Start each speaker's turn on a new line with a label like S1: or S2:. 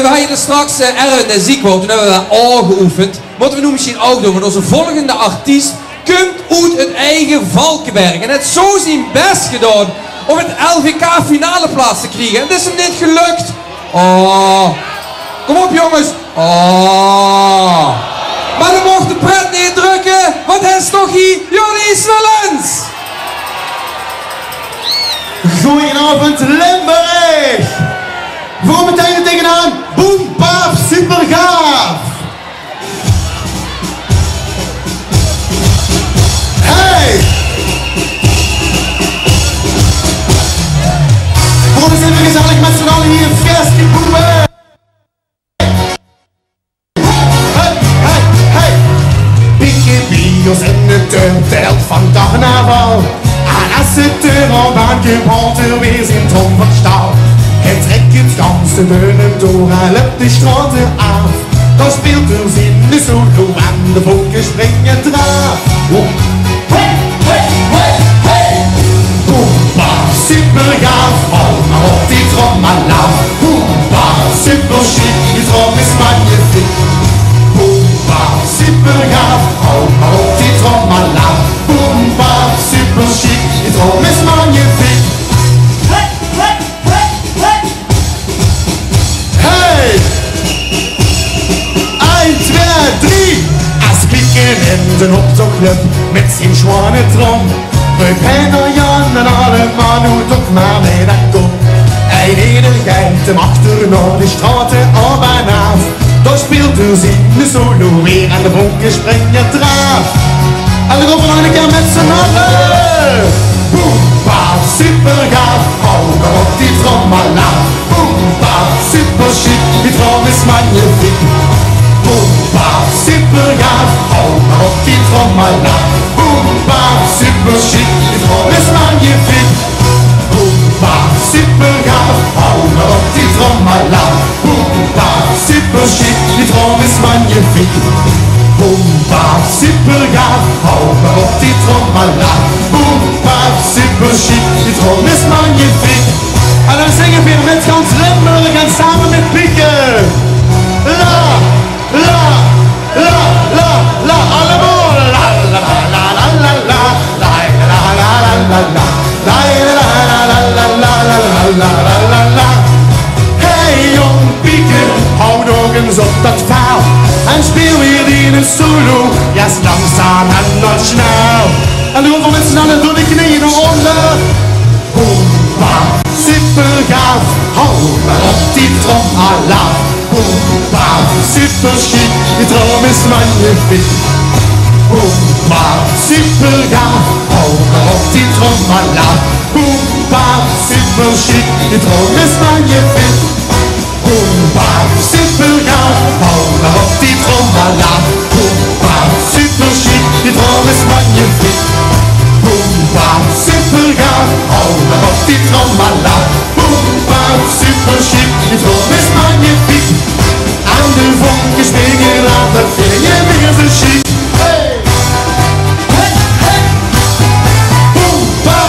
S1: we hadden straks Erwin ziek wordt, toen hebben we al geoefend. Moeten we nu misschien ook doen, want onze volgende artiest komt uit het eigen Valkenberg. En het zo zijn best gedaan om het LVK finale plaats te krijgen. En het is hem niet gelukt. Oh. Kom op jongens. Oh. Maar dan mocht de pret niet drukken, want hij is toch hier Jordi Swellens.
S2: Goedenavond Limburg! Voor meteen tegenaan, boem, paap, super gaaf! Hey! Voor eens even gezellig met z'n allen hier in Fieski Boemen! Hey, hey, hey! Pikke bios in de tuin, telt van carnaval. En als het er al aan gebrand weer zijn trom van staal. Het trekt het ganse deuren door, hij loopt de straten af. Dan speelt er zin de solo en de vonken springen eraf. Hey, hey, hey, hey! Boomba, super gaaf, val maar op die trommelaar. Boomba, super chic, die trom is magnifiek. Boomba, super gaaf, val maar op die trommelaar. Boomba, super chic, die trom is magnifiek. Hey, hey, hey, hey! Hey! 1, 2, 3! Als pieken in de optochtclub met zijn schwanentrom. We kennen Jan en alle man hoe toch maar mee dat komt. Hij nederigheid hem achterna de straten op en af. Dan speelt er zin de solo weer en de vonken springen eraf. En we roepen nog een keer met z'n allen. Boomba, super gaaf, hou maar op die trommelaar. Boomba, super chic, die trom is magnifiek. Boomba, super gaaf, hou maar op die trommelaar. Boomba, super chic, die trom is magnifiek. Boomba, super gaaf, hou maar op die trommelaar. Boomba, super chic, die trom is magnifiek. Boomba, super gaaf, hou maar op die trommelaar. Boomba, super chic, die trom is magnifiek. En dan zingen we weer met gans Limburg en samen met pieken. La, la, la, la, la, allemaal. La, la, la, la, la, la, la, la, la, la, la, la, la, la, la, la, la. Hey jong pieken, hou nog eens op dat touw. En speel weer in een solo, ja langzaam en dan snel. En de van mensen aan het door de knieën onder. Boomba, super gaaf, hou maar op die trommelaar. Boomba, super chic, die trom is magnifiek. Boomba, super gaaf, hou maar op die trommelaar. Boomba, super chic, die trom is magnifiek. Boomba, super gaaf, hou maar op die trommelaar. Boomba, super chic, die trom is magnifiek. Boomba, super gaaf, hou maar op die trommelaar. Boomba, super chic, die trom is magnifiek. Aan de vonken springen, laat dat vind je weer zo chic. Hey, hey, hey! Boomba!